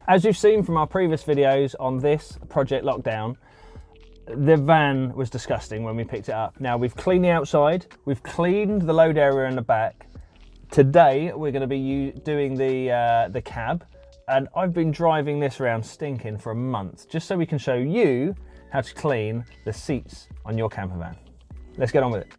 As you've seen from our previous videos on this Project Lockdown, the van was disgusting when we picked it up. Now we've cleaned the outside, we've cleaned the load area in the back. Today we're going to be doing the cab, and I've been driving this around stinking for a month just so we can show you how to clean the seats on your camper van. Let's get on with it.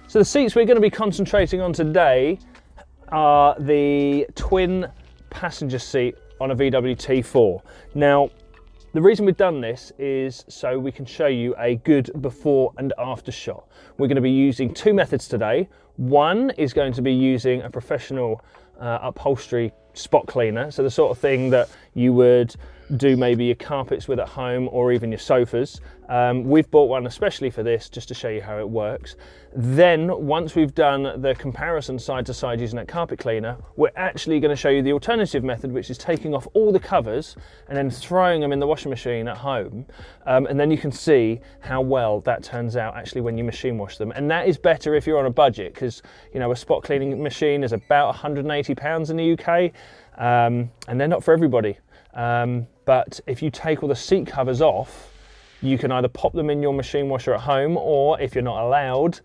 So the seats we're going to be concentrating on today are the twin passenger seat on a VW T4. Now, the reason we've done this is so we can show you a good before and after shot. We're going to be using two methods today. One is going to be using a professional upholstery spot cleaner, so the sort of thing that you would do maybe your carpets with at home or even your sofas. We've bought one especially for this just to show you how it works. Then once we've done the comparison side to side using that carpet cleaner, we're actually going to show you the alternative method, which is taking off all the covers and then throwing them in the washing machine at home, and then you can see how well that turns out actually when you machine wash them. And that is better if you're on a budget, because you know a spot cleaning machine is about £180 in the UK, and they're not for everybody. But if you take all the seat covers off, you can either pop them in your machine washer at home, or if you're not allowed,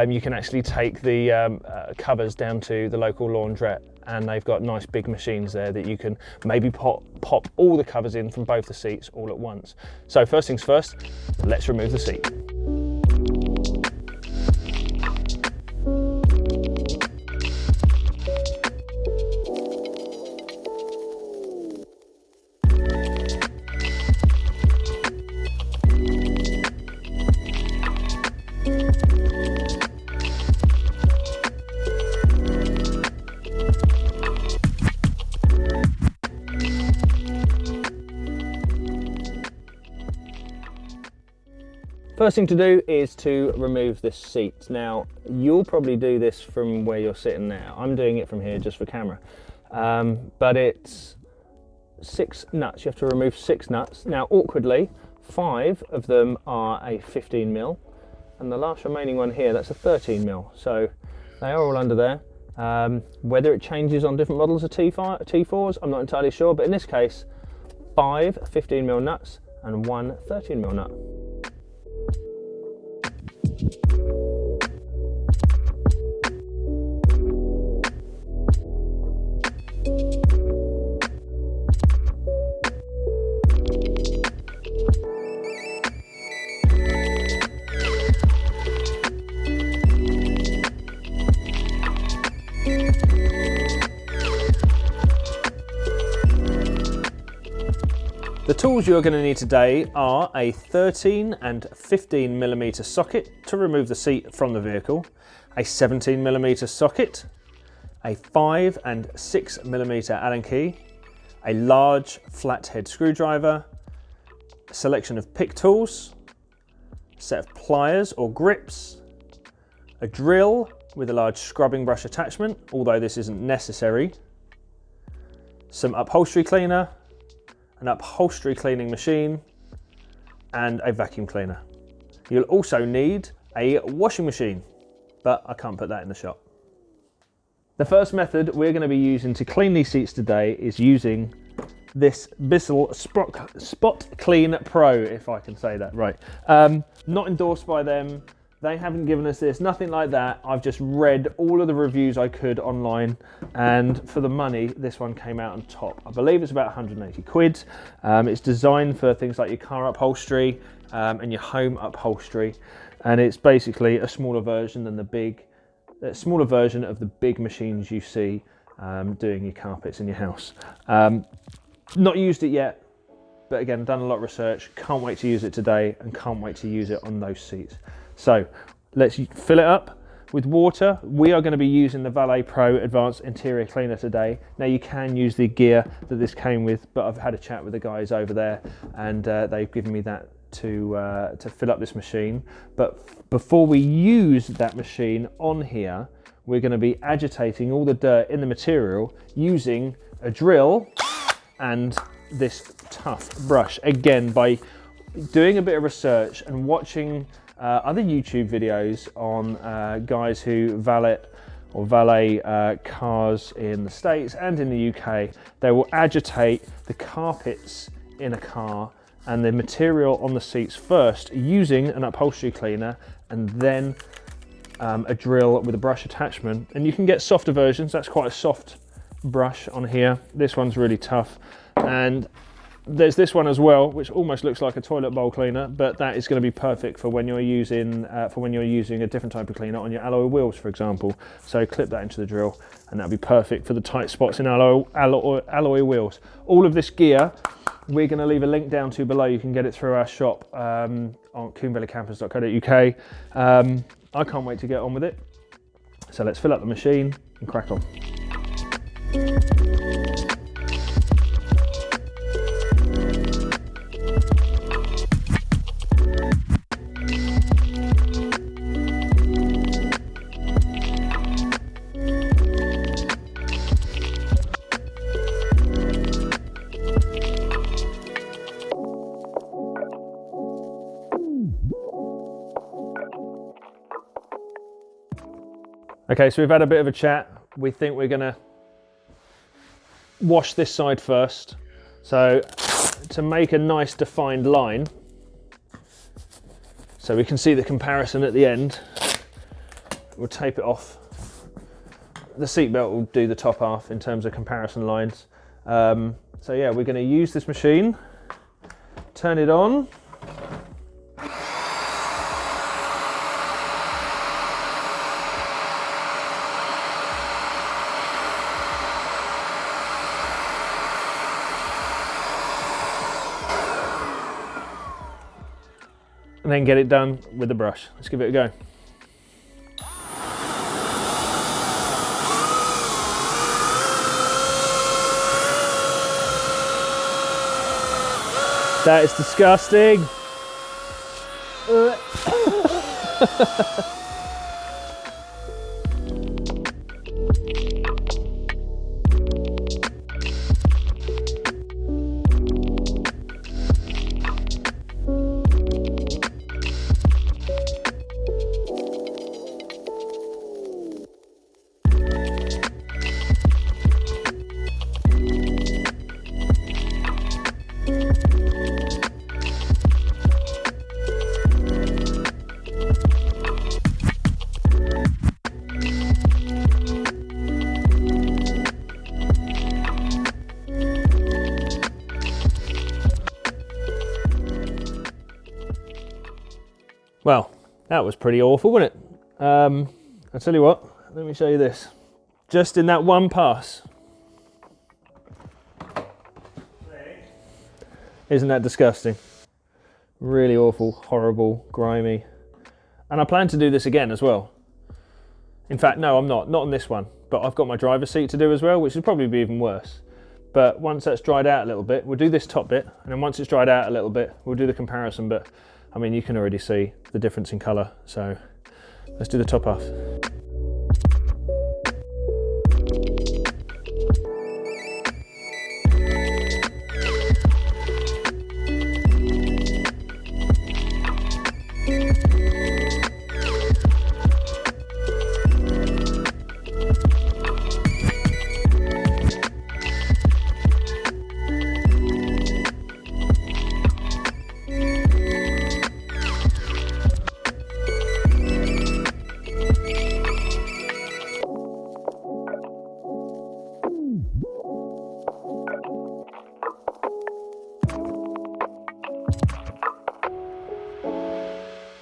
you can actually take the covers down to the local laundrette, and they've got nice big machines there that you can maybe pop all the covers in from both the seats all at once. So first things first, let's remove the seat. First thing to do is to remove this seat. Now, you'll probably do this from where you're sitting now. I'm doing it from here just for camera. But it's 6 nuts. You have to remove 6 nuts. Now, awkwardly, 5 of them are a 15mm, and the last remaining one here, that's a 13mm. So they are all under there. Whether it changes on different models of T4s, I'm not entirely sure, but in this case, 5 15mm nuts and 1 13mm nut. The tools you're going to need today are a 13 and 15mm socket to remove the seat from the vehicle, a 17mm socket, a 5 and 6mm Allen key, a large flathead screwdriver, a selection of pick tools, a set of pliers or grips, a drill with a large scrubbing brush attachment, although this isn't necessary, some upholstery cleaner, an upholstery cleaning machine, and a vacuum cleaner. You'll also need a washing machine, but I can't put that in the shop. The first method we're going to be using to clean these seats today is using this Bissell Spot Clean Pro, if I can say that right. Not endorsed by them. They haven't given us this, nothing like that. I've just read all of the reviews I could online, and for the money, this one came out on top. I believe it's about 180 quid. It's designed for things like your car upholstery and your home upholstery, and it's basically a smaller version than a smaller version of the big machines you see doing your carpets in your house. Not used it yet, but again, done a lot of research. Can't wait to use it today, and can't wait to use it on those seats. So let's fill it up with water. We are going to be using the Valet Pro Advanced Interior Cleaner today. Now you can use the gear that this came with, but I've had a chat with the guys over there, and they've given me that to fill up this machine. But before we use that machine on here, we're going to be agitating all the dirt in the material using a drill and this tough brush. Again, by doing a bit of research and watching other YouTube videos on guys who valet cars in the States and in the UK, they will agitate the carpets in a car and the material on the seats first using an upholstery cleaner and then a drill with a brush attachment. And you can get softer versions. That's quite a soft brush on here. This one's really tough. And there's this one as well, which almost looks like a toilet bowl cleaner, but that is going to be perfect for when you're using a different type of cleaner on your alloy wheels, for example. So clip that into the drill, and that'll be perfect for the tight spots in alloy wheels. All of this gear, we're going to leave a link down to below. You can get it through our shop on coombellacampers.co.uk. I can't wait to get on with it. So let's fill up the machine and crack on. Okay, so we've had a bit of a chat. We think we're gonna wash this side first. So to make a nice defined line, so we can see the comparison at the end, we'll tape it off. The seatbelt will do the top half in terms of comparison lines. So yeah, we're gonna use this machine, turn it on. And then get it done with the brush. Let's give it a go. That is disgusting. Well, that was pretty awful, wasn't it? I'll tell you what, let me show you this. Just in that one pass. Isn't that disgusting? Really awful, horrible, grimy. And I plan to do this again as well. In fact, no, I'm not on this one, but I've got my driver's seat to do as well, which would probably be even worse. But once that's dried out a little bit, we'll do this top bit, and then once it's dried out a little bit, we'll do the comparison. But I mean, you can already see the difference in colour, so let's do the top half.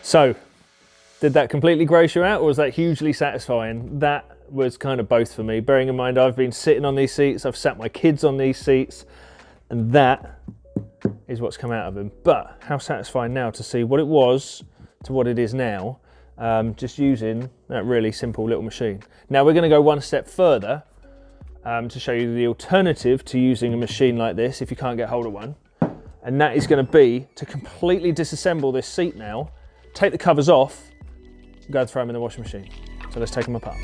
So, did that completely gross you out, or was that hugely satisfying? That was kind of both for me. Bearing in mind, I've been sitting on these seats, I've sat my kids on these seats, and that is what's come out of them. But how satisfying now to see what it was to what it is now, just using that really simple little machine. Now we're going to go one step further to show you the alternative to using a machine like this if you can't get hold of one. And that is going to be to completely disassemble this seat now, take the covers off, go and throw them in the washing machine. So let's take them apart.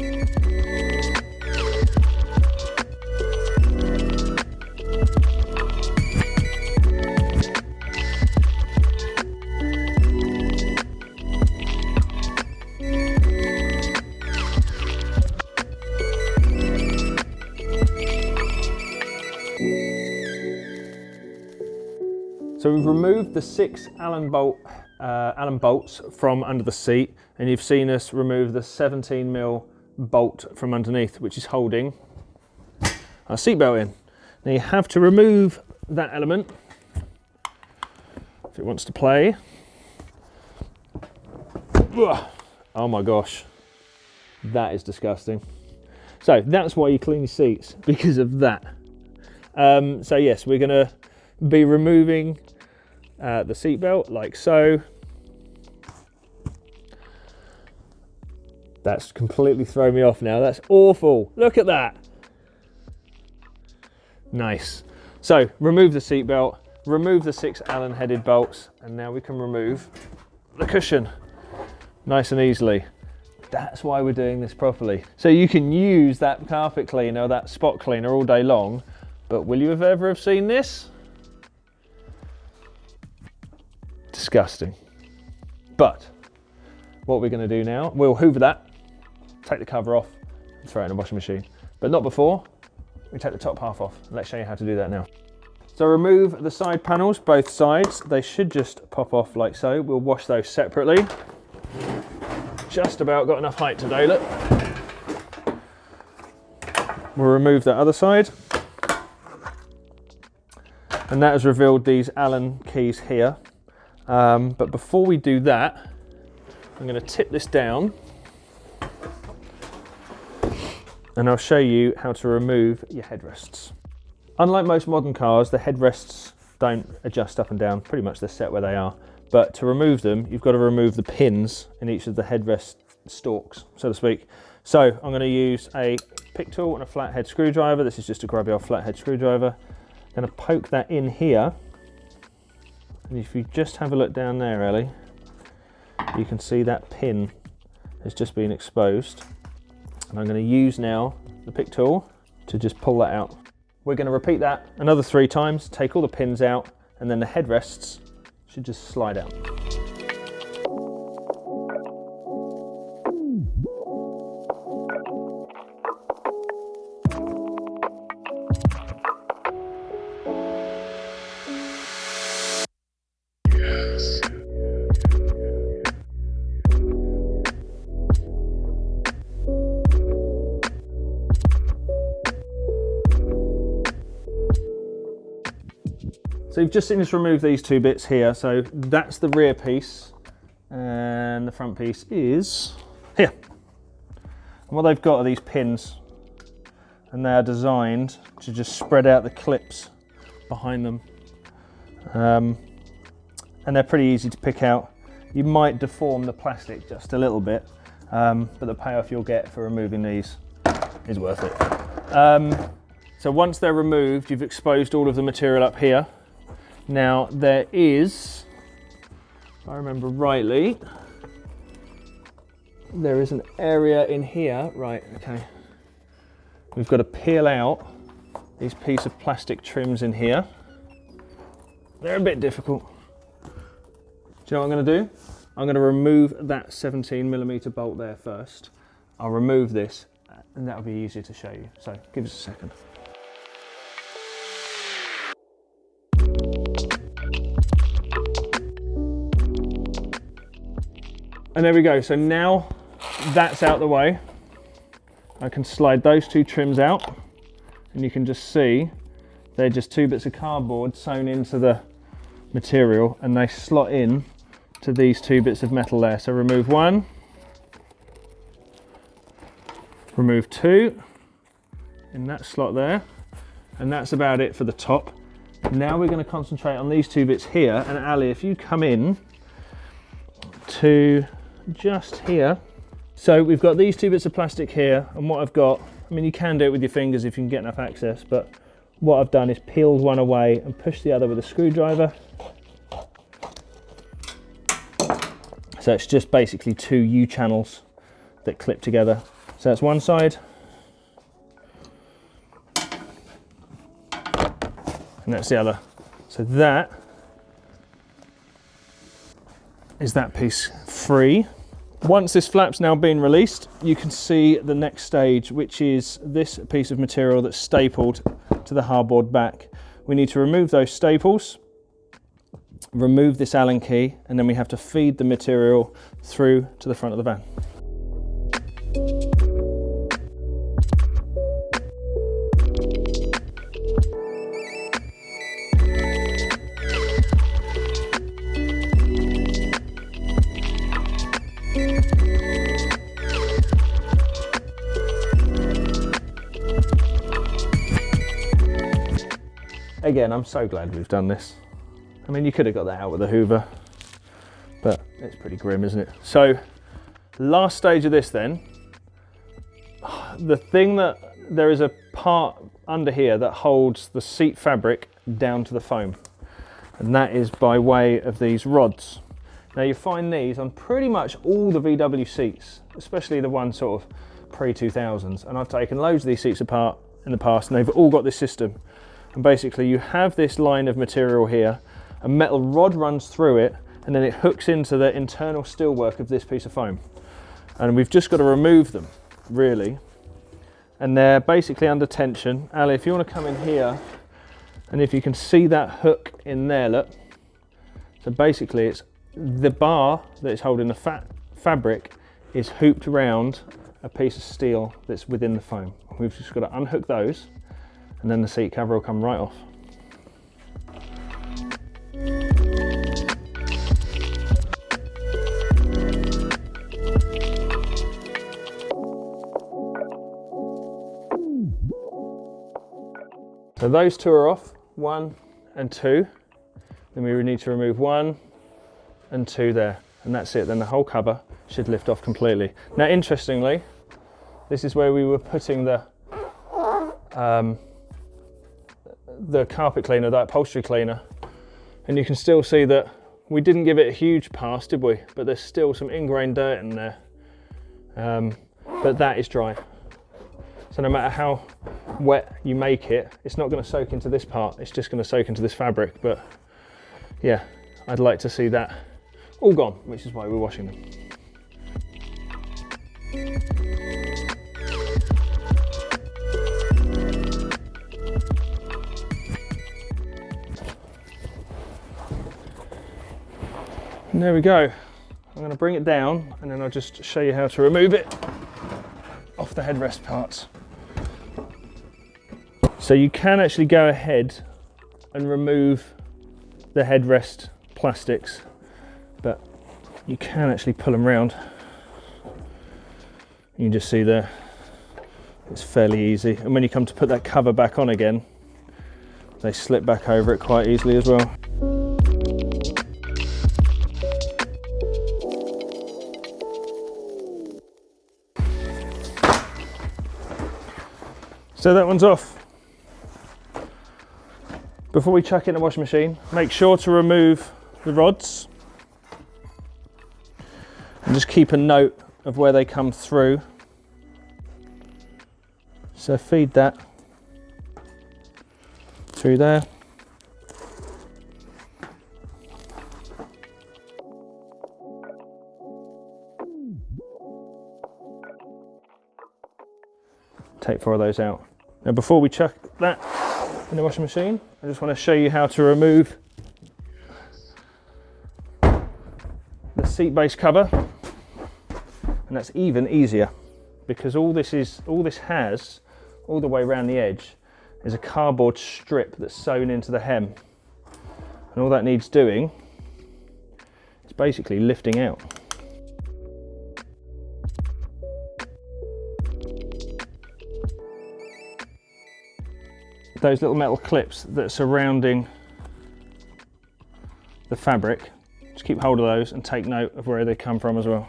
So we've removed the 6 Allen bolts from under the seat, and you've seen us remove the 17mm bolt from underneath, which is holding our seatbelt in. Now you have to remove that element if it wants to play. Oh my gosh, that is disgusting. So that's why you clean your seats, because of that. So yes, we're going to be removing the seatbelt like so. That's completely thrown me off now. That's awful. Look at that. Nice. So remove the seatbelt, remove the 6 Allen headed bolts, and now we can remove the cushion nice and easily. That's why we're doing this properly. So you can use that carpet cleaner, that spot cleaner all day long, but will you have ever seen this? Disgusting. But what we're going to do now, we'll hoover that, take the cover off, and throw it in the washing machine. But not before we take the top half off. Let's show you how to do that now. So remove the side panels, both sides. They should just pop off like so. We'll wash those separately. Just about got enough height today, look. We'll remove that other side. And that has revealed these Allen keys here. But before we do that, I'm going to tip this down and I'll show you how to remove your headrests. Unlike most modern cars, the headrests don't adjust up and down, pretty much they're set where they are. But to remove them, you've got to remove the pins in each of the headrest stalks, so to speak. So I'm going to use a pick tool and a flathead screwdriver. This is just a grubby old flathead screwdriver. I'm going to poke that in here. And if you just have a look down there, Ellie, you can see that pin has just been exposed. And I'm going to use now the pick tool to just pull that out. We're going to repeat that another 3 times, take all the pins out, and then the headrests should just slide out. So you've just seen us remove these 2 bits here. So that's the rear piece and the front piece is here. And what they've got are these pins, and they are designed to just spread out the clips behind them. And they're pretty easy to pick out. You might deform the plastic just a little bit, but the payoff you'll get for removing these is worth it. So once they're removed, you've exposed all of the material up here. Now there is, if I remember rightly, there is an area in here, right, okay. We've got to peel out these pieces of plastic trims in here. They're a bit difficult. Do you know what I'm going to do? I'm going to remove that 17mm bolt there first. I'll remove this and that'll be easier to show you. So give us a second. And there we go. So now that's out the way, I can slide those 2 trims out, and you can just see they're just 2 bits of cardboard sewn into the material, and they slot in to these 2 bits of metal there. So remove 1, remove 2 in that slot there, and that's about it for the top. Now we're going to concentrate on these 2 bits here, and Ali, if you come in to just here. So we've got these 2 bits of plastic here, and what I've got, I mean, you can do it with your fingers if you can get enough access, but what I've done is peeled one away and pushed the other with a screwdriver. So it's just basically 2 U-channels that clip together. So that's one side, and that's the other. So that is that piece free. Once this flap's now been released, you can see the next stage, which is this piece of material that's stapled to to the hardboard back. We need to remove those staples, remove this Allen key, and then we have to feed the material through to the front of the van. Again, I'm so glad we've done this. I mean, you could have got that out with a Hoover, but it's pretty grim, isn't it? So, last stage of this then, the thing that there is a part under here that holds the seat fabric down to the foam, and that is by way of these rods. Now you find these on pretty much all the VW seats, especially the ones sort of pre-2000s, and I've taken loads of these seats apart in the past and they've all got this system. And basically you have this line of material here, a metal rod runs through it, and then it hooks into the internal steelwork of this piece of foam. And we've just got to remove them, really. And they're basically under tension. Ali, if you want to come in here, and if you can see that hook in there, look. So basically it's the bar that is holding the fabric is hooped around a piece of steel that's within the foam. We've just got to unhook those, and then the seat cover will come right off. So those two are off, 1 and 2. Then we need to remove 1 and 2 there, and that's it. Then the whole cover should lift off completely. Now, interestingly, this is where we were putting the carpet cleaner, the upholstery cleaner, and you can still see that we didn't give it a huge pass, did we? But there's still some ingrained dirt in there, but that is dry. So no matter how wet you make it, it's not going to soak into this part, it's just going to soak into this fabric. But yeah, I'd like to see that all gone, which is why we're washing them. And there we go. I'm going to bring it down and then I'll just show you how to remove it off the headrest parts. So you can actually go ahead and remove the headrest plastics, but you can actually pull them round. You can just see there, it's fairly easy. And when you come to put that cover back on again, they slip back over it quite easily as well. So that one's off. Before we chuck it in the washing machine, make sure to remove the rods and just keep a note of where they come through. So feed that through there. Take 4 of those out. Now before we chuck that in the washing machine, I just want to show you how to remove the seat base cover, and that's even easier because all this has all the way around the edge is a cardboard strip that's sewn into the hem, and all that needs doing is basically lifting out. Those little metal clips that are surrounding the fabric, just keep hold of those and take note of where they come from as well.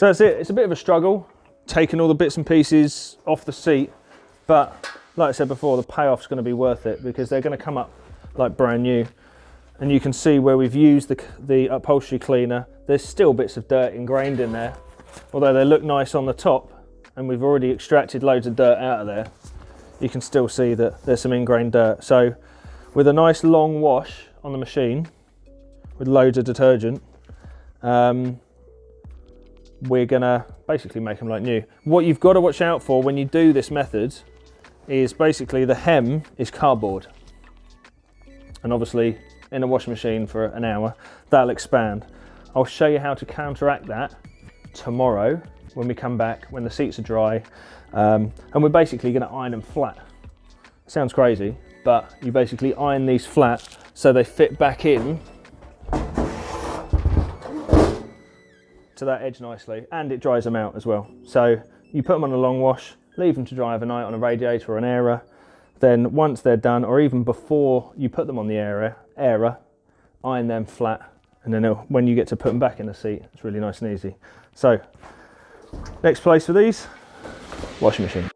So that's it. It's a bit of a struggle taking all the bits and pieces off the seat, but like I said before, the payoff's going to be worth it because they're going to come up like brand new. And you can see where we've used the upholstery cleaner, there's still bits of dirt ingrained in there. Although they look nice on the top and we've already extracted loads of dirt out of there, you can still see that there's some ingrained dirt. So with a nice long wash on the machine with loads of detergent, we're gonna basically make them like new. What you've got to watch out for when you do this method is basically the hem is cardboard. And obviously in a washing machine for an hour, that'll expand. I'll show you how to counteract that tomorrow when we come back, when the seats are dry. And we're basically gonna iron them flat. Sounds crazy, but you basically iron these flat so they fit back in to that edge nicely, and it dries them out as well. So you put them on a long wash, leave them to dry overnight on a radiator or an airer. Then once they're done, or even before you put them on the airer, iron them flat, and then when you get to put them back in the seat, it's really nice and easy. So next place for these, washing machine.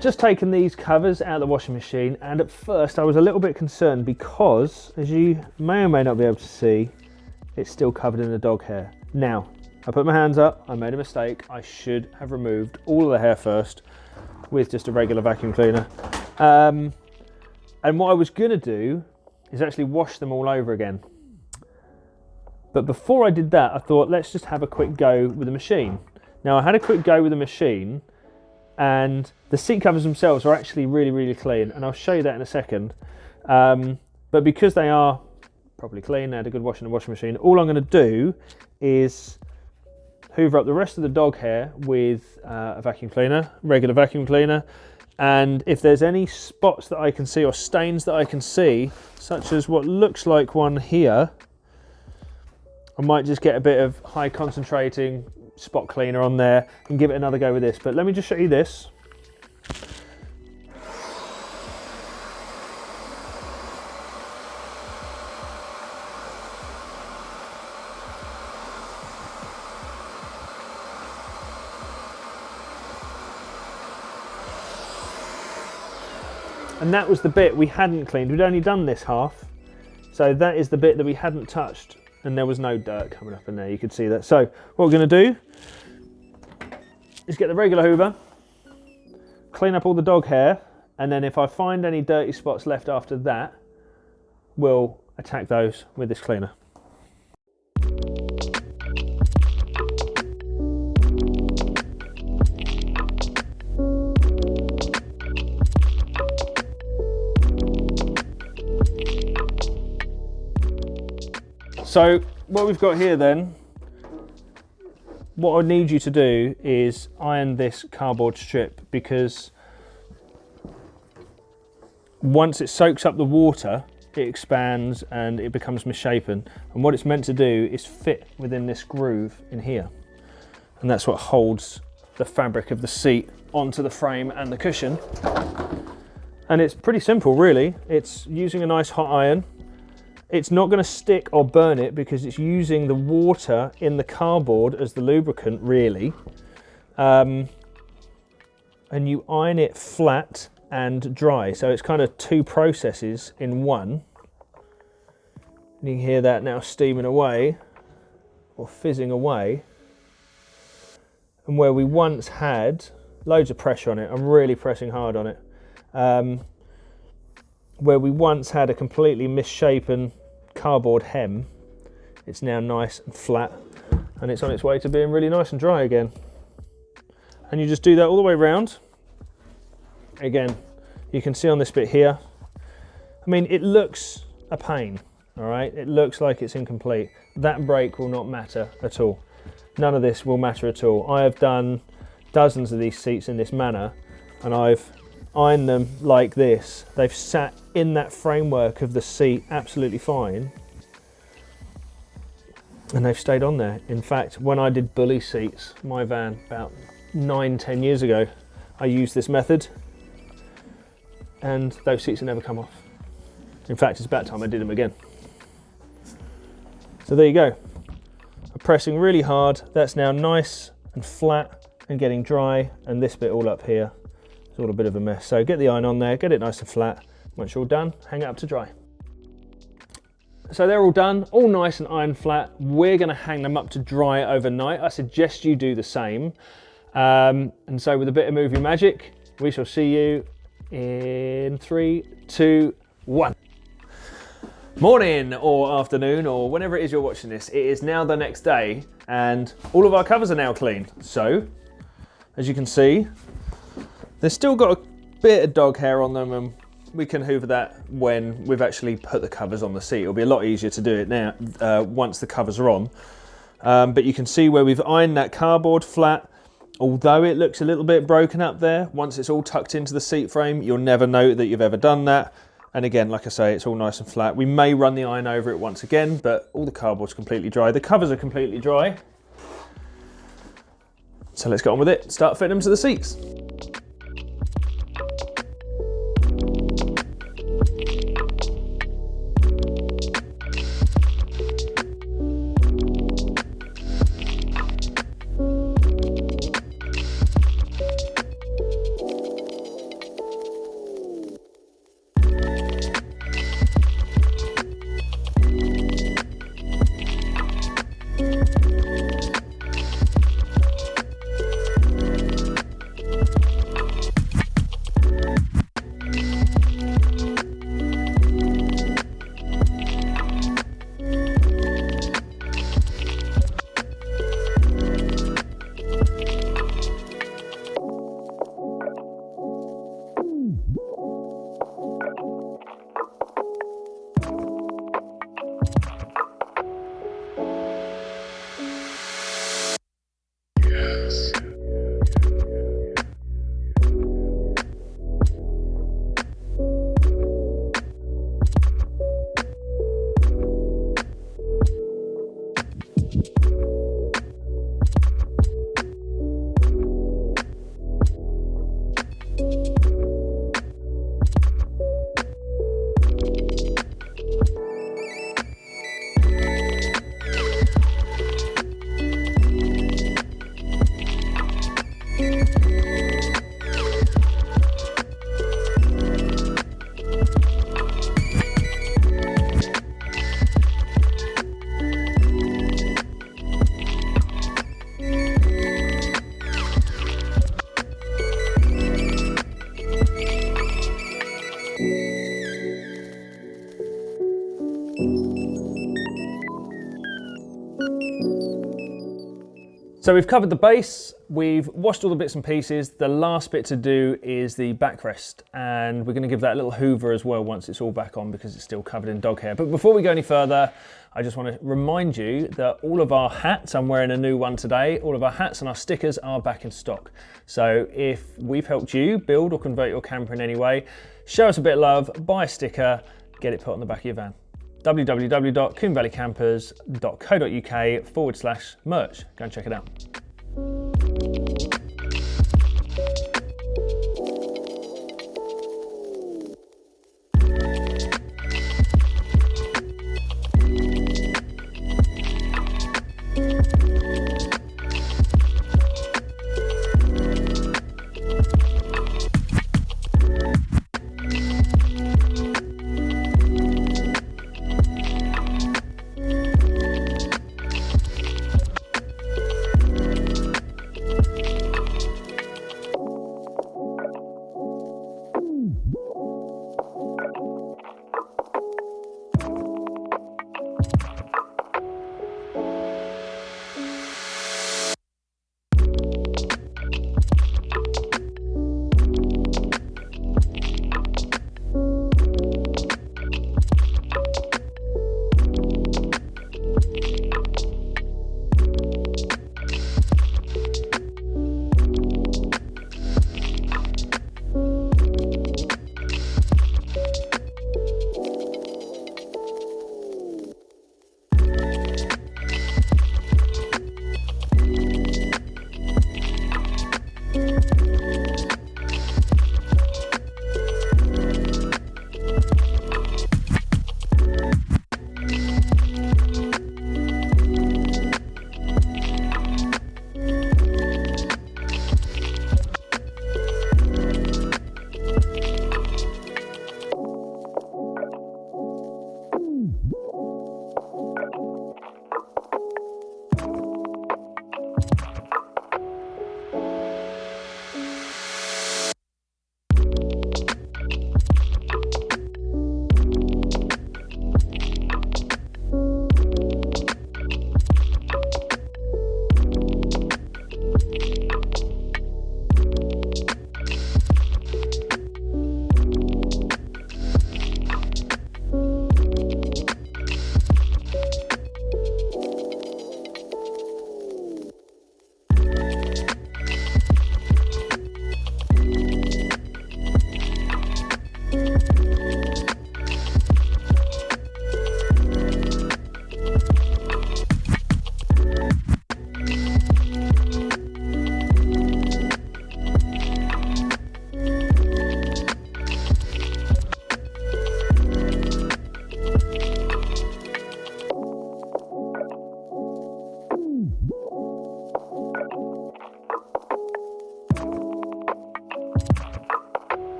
Just taken these covers out of the washing machine, and at first I was a little bit concerned because, as you may or may not be able to see, it's still covered in the dog hair. Now, I put my hands up, I made a mistake. I should have removed all of the hair first with just a regular vacuum cleaner. And what I was gonna do is actually wash them all over again. But before I did that, I thought, let's just have a quick go with the machine. Now, I had a quick go with the machine, and the seat covers themselves are actually really, really clean, and I'll show you that in a second. But because they are properly clean, they had a good wash in the washing machine, all I'm going to do is hoover up the rest of the dog hair with a vacuum cleaner, regular vacuum cleaner, and if there's any spots that I can see or stains that I can see, such as what looks like one here, I might just get a bit of high concentrating spot cleaner on there and give it another go with this. But let me just show you this. And that was the bit we hadn't cleaned. We'd only done this half. So that is the bit that we hadn't touched, and there was no dirt coming up in there. You could see that. So what we're going to do is get the regular hoover, clean up all the dog hair, and then if I find any dirty spots left after that, we'll attack those with this cleaner. So what we've got here then, what I need you to do is iron this cardboard strip, because once it soaks up the water, it expands and it becomes misshapen. And what it's meant to do is fit within this groove in here. And that's what holds the fabric of the seat onto the frame and the cushion. And it's pretty simple, really. It's using a nice hot iron. It's not going to stick or burn it because it's using the water in the cardboard as the lubricant, really. And you iron it flat and dry. So it's kind of two processes in one. And you can hear that now steaming away or fizzing away. And where we once had loads of pressure on it, I'm really pressing hard on it. Where we once had a completely misshapen cardboard hem, it's now nice and flat, and it's on its way to being really nice and dry again. And you just do that all the way around. Again, you can see on this bit here, I mean, it looks a pain, all right? It looks like it's incomplete. That break will not matter at all. None of this will matter at all. I have done dozens of these seats in this manner, and I've ironed them like this. They've sat in that framework of the seat absolutely fine, and they've stayed on there. In fact, when I did bully seats, my van, about 9-10 years ago, I used this method, and those seats have never come off. In fact, it's about time I did them again. So there you go. I'm pressing really hard. That's now nice and flat and getting dry, and this bit all up here is all a bit of a mess. So get the iron on there, get it nice and flat. Once you're all done, hang it up to dry. So they're all done, all nice and iron flat. We're gonna hang them up to dry overnight. I suggest you do the same. And so with a bit of movie magic, we shall see you in 3, 2, 1. Morning or afternoon or whenever it is you're watching this, it is now the next day and all of our covers are now clean. So, as you can see, they've still got a bit of dog hair on them, and we can hoover that when we've actually put the covers on the seat. It'll be a lot easier to do it now once the covers are on. But you can see where we've ironed that cardboard flat. Although it looks a little bit broken up there, once it's all tucked into the seat frame, you'll never know that you've ever done that. And again, like I say, it's all nice and flat. We may run the iron over it once again, but all the cardboard's completely dry. The covers are completely dry. So let's get on with it. Start fitting them to the seats. So we've covered the base, we've washed all the bits and pieces. The last bit to do is the backrest, and we're going to give that a little hoover as well once it's all back on because it's still covered in dog hair. But before we go any further, I just want to remind you that all of our hats, I'm wearing a new one today, all of our hats and our stickers are back in stock. So if we've helped you build or convert your camper in any way, show us a bit of love, buy a sticker, get it put on the back of your van. www.coomvalleycampers.co.uk/merch. Go and check it out.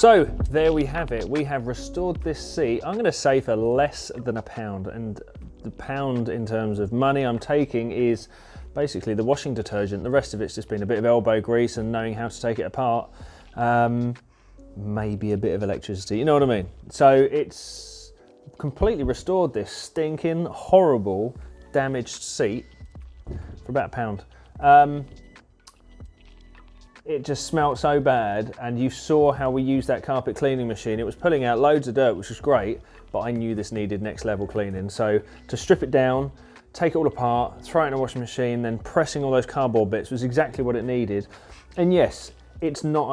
So there we have it. We have restored this seat, I'm going to say for less than £1, and the pound in terms of money I'm taking is basically the washing detergent. The rest of it's just been a bit of elbow grease and knowing how to take it apart. Maybe a bit of electricity, you know what I mean? So it's completely restored this stinking, horrible, damaged seat for about £1. It just smelt so bad, and you saw how we used that carpet cleaning machine. It was pulling out loads of dirt, which was great, but I knew this needed next level cleaning. So to strip it down, take it all apart, throw it in a washing machine, then pressing all those cardboard bits was exactly what it needed. And yes, it's not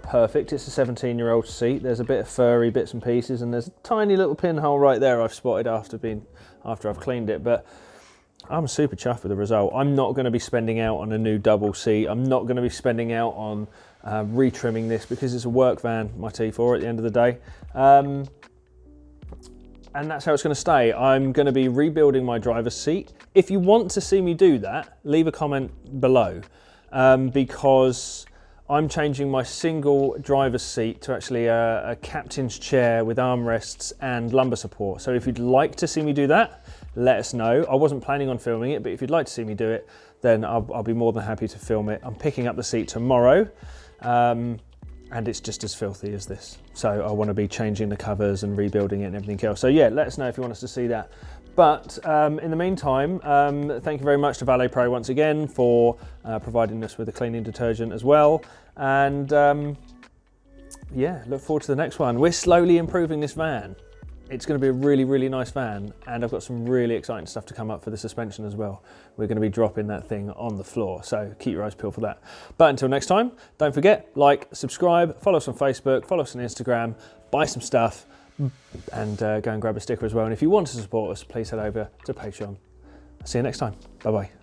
perfect. It's a 17-year-old seat. There's a bit of furry bits and pieces, and there's a tiny little pinhole right there I've spotted after I've cleaned it. But I'm super chuffed with the result. I'm not going to be spending out on a new double seat. I'm not going to be spending out on retrimming this because it's a work van, my T4 at the end of the day. And that's how it's going to stay. I'm going to be rebuilding my driver's seat. If you want to see me do that, leave a comment below, because I'm changing my single driver's seat to actually a captain's chair with armrests and lumbar support. So if you'd like to see me do that, let us know. I wasn't planning on filming it, but if you'd like to see me do it, then I'll be more than happy to film it. I'm picking up the seat tomorrow, and it's just as filthy as this. So I want to be changing the covers and rebuilding it and everything else. So yeah, let us know if you want us to see that. But in the meantime, thank you very much to Valet Pro once again for providing us with a cleaning detergent as well. And yeah, look forward to the next one. We're slowly improving this van. It's going to be a really, really nice van, and I've got some really exciting stuff to come up for the suspension as well. We're going to be dropping that thing on the floor, so keep your eyes peeled for that. But until next time, don't forget, like, subscribe, follow us on Facebook, follow us on Instagram, buy some stuff, and go and grab a sticker as well. And if you want to support us, please head over to Patreon. See you next time. Bye-bye.